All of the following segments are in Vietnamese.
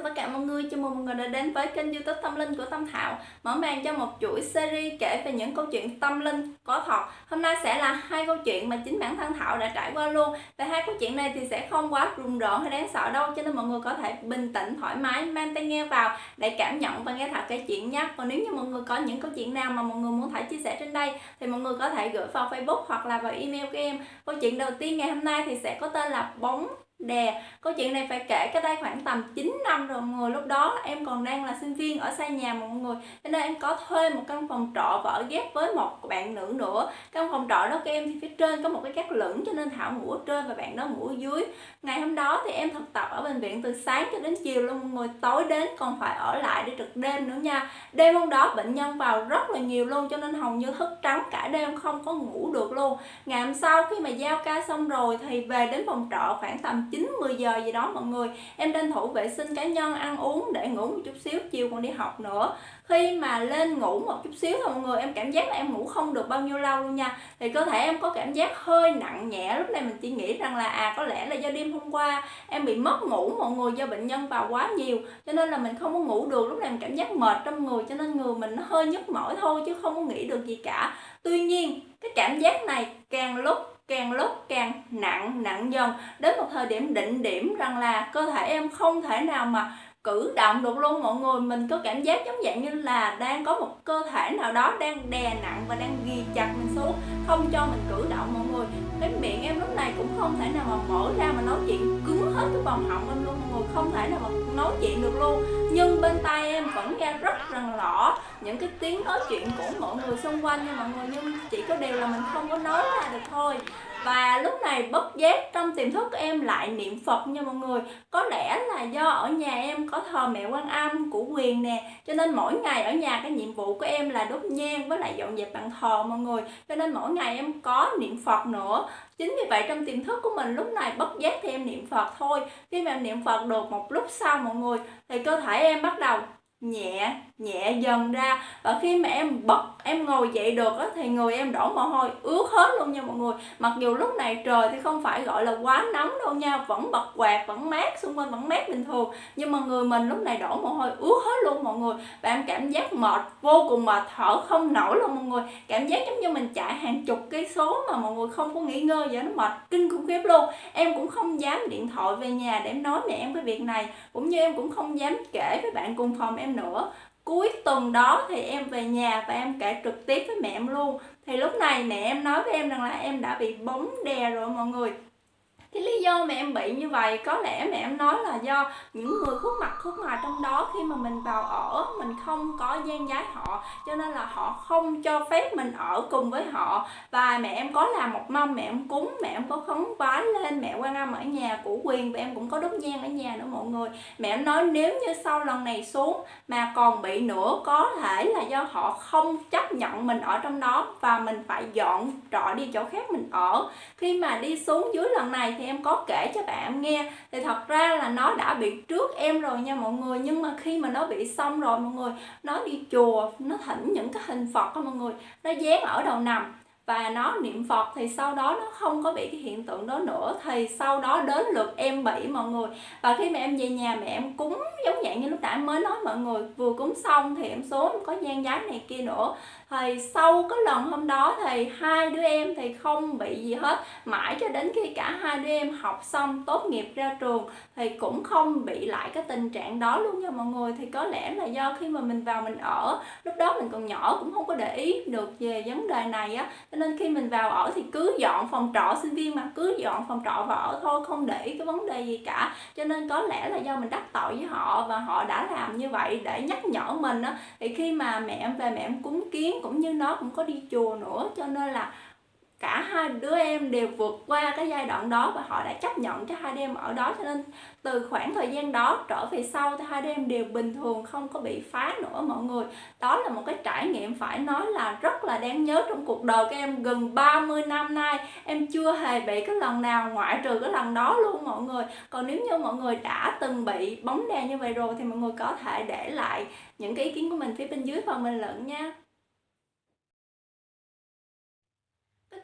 tất cả mọi người, chào mừng mọi người đã đến với kênh YouTube Tâm Linh của Tâm Thảo, mở màn cho một chuỗi series kể về những câu chuyện tâm linh có thật. Hôm nay sẽ là hai câu chuyện mà chính bản thân Thảo đã trải qua luôn. Và hai câu chuyện này thì sẽ không quá rùng rợn hay đáng sợ đâu, cho nên mọi người có thể bình tĩnh thoải mái mang tai nghe vào để cảm nhận và nghe Thảo kể chuyện nhé. Còn nếu như mọi người có những câu chuyện nào mà mọi người muốn Thảo chia sẻ trên đây thì mọi người có thể gửi vào Facebook hoặc là vào email của em. Câu chuyện đầu tiên ngày hôm nay thì sẽ có tên là Bóng Đè. Câu chuyện này phải kể cách đây khoảng tầm 9 năm rồi mọi người. Lúc đó em còn đang là sinh viên ở xa nhà mọi người, cho nên em có thuê một căn phòng trọ và ở ghép với một bạn nữ nữa. Căn phòng trọ đó của em thì phía trên có một cái gác lửng, cho nên Thảo ngủ ở trên và bạn đó ngủ ở dưới. Ngày hôm đó thì em thực tập ở bệnh viện từ sáng cho đến chiều luôn mọi người, tối đến còn phải ở lại để trực đêm nữa nha. Đêm hôm đó bệnh nhân vào rất là nhiều luôn, cho nên hầu như thức trắng cả đêm không có ngủ được luôn. Ngày hôm sau khi mà giao ca xong rồi thì về đến phòng trọ khoảng tầm 9-10 giờ gì đó mọi người. Em tranh thủ vệ sinh cá nhân, ăn uống để ngủ một chút xíu, chiều còn đi học nữa. Khi mà lên ngủ một chút xíu thôi mọi người, em cảm giác là em ngủ không được bao nhiêu lâu luôn nha. Thì cơ thể em có cảm giác hơi nặng nhẹ. Lúc này mình chỉ nghĩ rằng là có lẽ là do đêm hôm qua em bị mất ngủ mọi người, do bệnh nhân vào quá nhiều cho nên là mình không có ngủ được. Lúc này mình cảm giác mệt trong người, cho nên người mình nó hơi nhức mỏi thôi chứ không có nghĩ được gì cả. Tuy nhiên cái cảm giác này càng lúc càng nặng dần, đến một thời điểm định điểm rằng là cơ thể em không thể nào mà cử động được luôn mọi người. Mình có cảm giác giống dạng như là đang có một cơ thể nào đó đang đè nặng và đang ghi chặt mình xuống, không cho mình cử động mọi người. Cái miệng em lúc này cũng không thể nào mà mở ra mà nói chuyện, cứng hết cái vòng họng em luôn mọi người, không thể nào mà nói chuyện được luôn. Nhưng bên tai em vẫn nghe rất rằng rõ những cái tiếng nói chuyện của mọi người xung quanh nha mọi người, nhưng chỉ có điều là mình không có nói ra được thôi. Và lúc này bất giác trong tiềm thức của em lại niệm Phật nha mọi người. Có lẽ là do ở nhà em có thờ mẹ Quan Âm của Quyền nè, cho nên mỗi ngày ở nhà cái nhiệm vụ của em là đốt nhang với lại dọn dẹp bàn thờ mọi người, cho nên mỗi ngày em có niệm Phật nữa. Chính vì vậy trong tiềm thức của mình lúc này bất giác thì em niệm Phật thôi. Khi mà em niệm Phật được một lúc sau mọi người thì cơ thể em bắt đầu nhẹ dần ra, và khi mà em ngồi dậy được á, thì người em đổ mồ hôi ướt hết luôn nha mọi người. Mặc dù lúc này trời thì không phải gọi là quá nóng đâu nha, vẫn bật quạt, vẫn mát, xung quanh vẫn mát bình thường, nhưng mà người mình lúc này đổ mồ hôi ướt hết luôn mọi người. Và em cảm giác mệt, vô cùng mệt, thở không nổi luôn mọi người. Cảm giác giống như mình chạy hàng chục cây số mà mọi người không có nghỉ ngơi vậy, nó mệt kinh khủng khiếp luôn. Em cũng không dám điện thoại về nhà để em nói mẹ em cái việc này, cũng như em cũng không dám kể với bạn cùng phòng em nữa. Cuối tuần đó thì em về nhà và em kể trực tiếp với mẹ em luôn. Thì lúc này mẹ em nói với em rằng là em đã bị bóng đè rồi mọi người. Cái lý do mà em bị như vậy có lẽ mẹ em nói là do những người khuất mặt trong đó, khi mà mình vào ở mình không có gian gái họ, cho nên là họ không cho phép mình ở cùng với họ. Và mẹ em có làm một mâm mẹ em cúng, mẹ em có khấn vái lên mẹ Quan Âm ở nhà của Quyền, và em cũng có đốt nhang ở nhà nữa mọi người. Mẹ em nói nếu như sau lần này xuống mà còn bị nữa, có thể là do họ không chấp nhận mình ở trong đó và mình phải dọn trọ đi chỗ khác mình ở. Khi mà đi xuống dưới lần này thì em có kể cho bạn em nghe, thì thật ra là nó đã bị trước em rồi nha mọi người. Nhưng mà khi mà nó bị xong rồi mọi người, nó đi chùa, nó thỉnh những cái hình Phật đó mọi người, nó dán ở đầu nằm và nó niệm Phật, thì sau đó nó không có bị cái hiện tượng đó nữa. Thì sau đó đến lượt em bị mọi người. Và khi mà em về nhà mẹ em cúng giống dạng như lúc nãy em mới nói mọi người, vừa cúng xong thì em xuống em có nhang giấy này kia nữa. Thì sau cái lần hôm đó thì hai đứa em thì không bị gì hết, mãi cho đến khi cả hai đứa em học xong tốt nghiệp ra trường thì cũng không bị lại cái tình trạng đó luôn nha mọi người. Thì có lẽ là do khi mà mình vào mình ở, lúc đó mình còn nhỏ cũng không có để ý được về vấn đề này á, cho nên khi mình vào ở thì cứ dọn phòng trọ, sinh viên mà cứ dọn phòng trọ vào ở thôi, không để ý cái vấn đề gì cả. Cho nên có lẽ là do mình đắc tội với họ và họ đã làm như vậy để nhắc nhở mình á. Thì khi mà mẹ em về mẹ em cúng kiến, cũng như nó cũng có đi chùa nữa, cho nên là cả hai đứa em đều vượt qua cái giai đoạn đó và họ đã chấp nhận cho hai đứa em ở đó. Cho nên từ khoảng thời gian đó trở về sau thì hai đứa em đều bình thường, không có bị phá nữa mọi người. Đó là một cái trải nghiệm phải nói là rất là đáng nhớ trong cuộc đời của em. Gần 30 năm nay em chưa hề bị cái lần nào ngoại trừ cái lần đó luôn mọi người. Còn nếu như mọi người đã từng bị bóng đè như vậy rồi thì mọi người có thể để lại những cái ý kiến của mình phía bên dưới phần bình luận nha.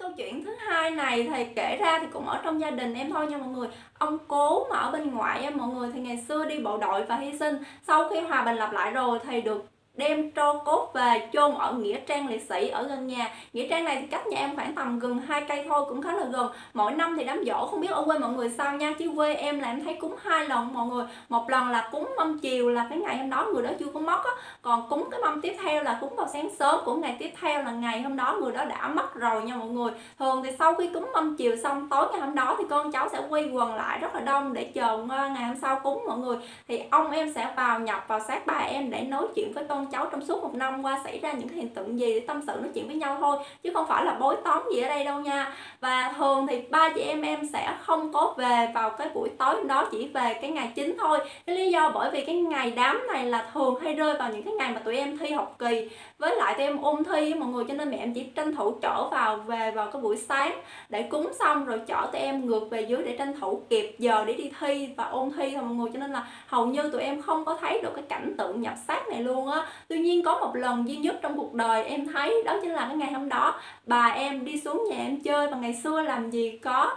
câu chuyện thứ hai này thì kể ra thì cũng ở trong gia đình em thôi nha mọi người. Ông cố mà ở bên ngoại á mọi người, thì ngày xưa đi bộ đội và hy sinh, sau khi hòa bình lập lại rồi thì được đem tro cốt về chôn ở nghĩa trang liệt sĩ ở gần nhà. Nghĩa trang này thì cách nhà em khoảng tầm gần 2 cây thôi, cũng khá là gần. Mỗi năm thì đám giỗ, không biết ở quê mọi người sao nha, chứ quê em là em thấy cúng 2 lần mọi người. Một lần là cúng mâm chiều là cái ngày hôm đó người đó chưa có mất á, còn cúng cái mâm tiếp theo là cúng vào sáng sớm của ngày tiếp theo là ngày hôm đó người đó đã mất rồi nha mọi người. Thường thì sau khi cúng mâm chiều xong, tối ngày hôm đó thì con cháu sẽ quây quần lại rất là đông để chờ ngày hôm sau cúng mọi người. Thì ông em sẽ vào nhập vào xác bà em để nói chuyện với con cháu trong suốt một năm qua xảy ra những cái hiện tượng gì, để tâm sự nói chuyện với nhau thôi, chứ không phải là bói toán gì ở đây đâu nha. Và thường thì ba chị em sẽ không có về vào cái buổi tối đó, chỉ về cái ngày chính thôi. Cái lý do bởi vì cái ngày đám này là thường hay rơi vào những cái ngày mà tụi em thi học kỳ, với lại tụi em ôn thi mọi người, cho nên mẹ em chỉ tranh thủ chở về vào cái buổi sáng để cúng xong rồi chở tụi em ngược về dưới để tranh thủ kịp giờ để đi thi và ôn thi thôi mọi người. Cho nên là hầu như tụi em không có thấy được cái cảnh tượng nhập xác này luôn á. Tuy nhiên có một lần duy nhất trong cuộc đời em thấy, đó chính là cái ngày hôm đó bà em đi xuống nhà em chơi. Và ngày xưa làm gì có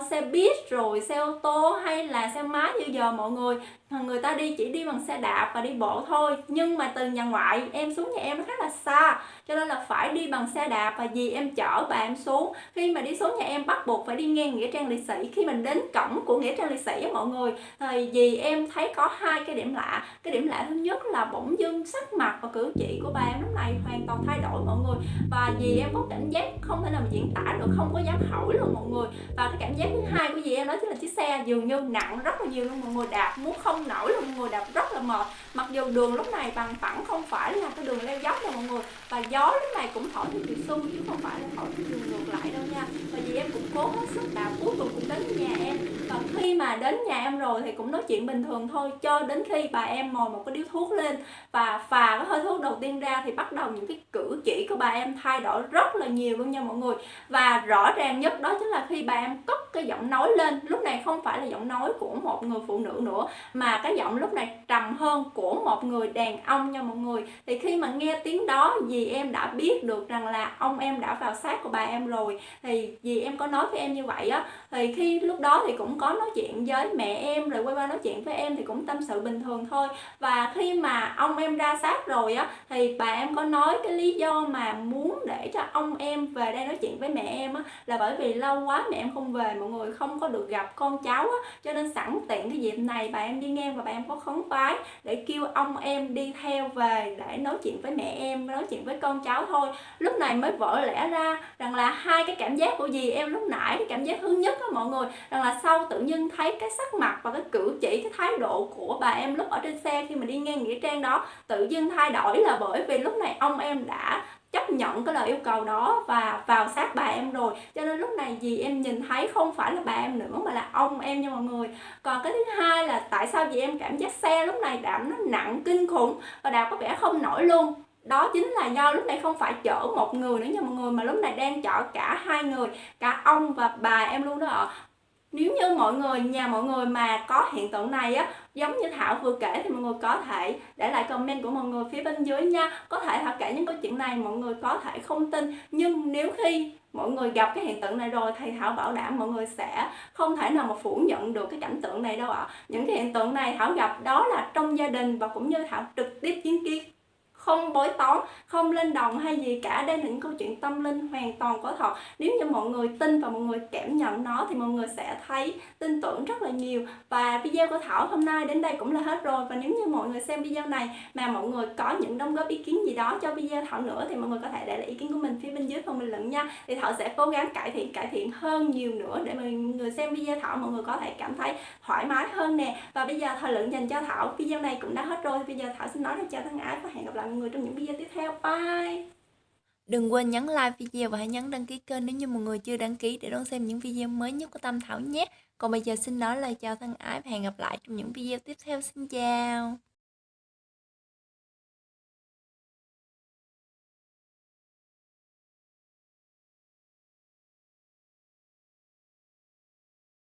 xe buýt rồi xe ô tô hay là xe máy như giờ mọi người ta chỉ đi bằng xe đạp và đi bộ thôi. Nhưng mà từ nhà ngoại em xuống nhà em nó khá là xa, cho nên là phải đi bằng xe đạp, và dì em chở bà em xuống. Khi mà đi xuống nhà em bắt buộc phải đi ngang nghĩa trang liệt sĩ. Khi mình đến cổng của nghĩa trang liệt sĩ á mọi người, thì dì em thấy có 2 cái điểm lạ. Cái điểm lạ thứ nhất là bỗng dưng sắc mặt và cử chỉ của bà em lúc này hoàn toàn thay đổi mọi người, và dì em có cảm giác không thể nào mà diễn tả được, không có dám hỏi luôn mọi người. Và cái cảm giác thứ hai của dì em đó chính là chiếc xe dường như nặng rất là nhiều luôn mọi người, đạp muốn không nổi luôn mọi người, đạp rất là mệt. Mặc dù đường lúc này bằng phẳng, không phải là cái đường leo dốc nha mọi người, và gió lúc này cũng thổi theo chiều xuông chứ không phải là thổi theo chiều ngược lại đâu nha. Và dì em cũng cố hết sức đạp, cuối cùng cũng đến nhà em. Và khi mà đến nhà em rồi thì cũng nói chuyện bình thường thôi, cho đến khi bà em mồi một cái điếu thuốc lên và phà cái hơi thuốc đầu tiên ra thì bắt đầu những cái cử chỉ của bà em thay đổi rất là nhiều luôn nha mọi người. Và rõ ràng nhất đó chính là khi bà em cất cái giọng nói lên, lúc này không phải là giọng nói của một người phụ nữ nữa, mà cái giọng lúc này trầm hơn của một người đàn ông nha mọi người. Thì khi mà nghe tiếng đó, dì em đã biết được rằng là ông em đã vào xác của bà em rồi. Thì dì em có nói với em như vậy á, thì khi lúc đó thì cũng có nói chuyện với mẹ em, rồi quay qua nói chuyện với em thì cũng tâm sự bình thường thôi. Và khi mà ông em ra xác rồi á, thì bà em có nói cái lý do mà muốn để cho ông em về đây nói chuyện với mẹ em á, là bởi vì lâu quá mẹ em không về mọi người, không có được gặp con cháu á, cho nên sẵn tiện cái dịp này bà em đi ngang và bà em có khấn vái để kêu ông em đi theo về để nói chuyện với mẹ em, nói chuyện với con cháu thôi. Lúc này mới vỡ lẽ ra rằng là 2 cái cảm giác của dì em lúc nãy. Cái cảm giác thứ nhất á mọi người, rằng là sau tự nhiên thấy cái sắc mặt và cái cử chỉ, cái thái độ của bà em lúc ở trên xe khi mà đi ngang nghĩa trang đó tự dưng thay đổi, là bởi vì lúc này ông em đã chấp nhận cái lời yêu cầu đó và vào xác bà em rồi. Cho nên lúc này dì em nhìn thấy không phải là bà em nữa mà là ông em nha mọi người. Còn cái thứ hai là tại sao dì em cảm giác xe lúc này đạp nó nặng kinh khủng và đạp có vẻ không nổi luôn, đó chính là do lúc này không phải chở một người nữa nha mọi người, mà lúc này đang chở cả 2 người, cả ông và bà em luôn đó ạ. Nếu như nhà mọi người mà có hiện tượng này á, giống như Thảo vừa kể, thì mọi người có thể để lại comment của mọi người phía bên dưới nha. Có thể Thảo kể những câu chuyện này mọi người có thể không tin, nhưng nếu khi mọi người gặp cái hiện tượng này rồi thì Thảo bảo đảm mọi người sẽ không thể nào mà phủ nhận được cái cảnh tượng này đâu ạ. Những cái hiện tượng này Thảo gặp đó là trong gia đình và cũng như Thảo trực tiếp chứng kiến, không bói toán, không lên đồng hay gì cả. Đây là những câu chuyện tâm linh hoàn toàn có thật. Nếu như mọi người tin và mọi người cảm nhận nó thì mọi người sẽ thấy tin tưởng rất là nhiều. Và video của Thảo hôm nay đến đây cũng là hết rồi. Và nếu như mọi người xem video này mà mọi người có những đóng góp ý kiến gì đó cho video Thảo nữa thì mọi người có thể để lại ý kiến của mình phía bên dưới phần bình luận nha. Thì Thảo sẽ cố gắng cải thiện hơn nhiều nữa để mọi người xem video Thảo mọi người có thể cảm thấy thoải mái hơn nè. Và bây giờ thời lượng dành cho Thảo video này cũng đã hết rồi. Bây giờ Thảo xin nói lời chào thân ái và hẹn gặp lại mọi người trong những video tiếp theo. Bye. Đừng quên nhấn like video và hãy nhấn đăng ký kênh nếu như mọi người chưa đăng ký để đón xem những video mới nhất của Tâm Thảo nhé. Còn bây giờ xin nói lời chào thân ái và hẹn gặp lại trong những video tiếp theo. Xin chào.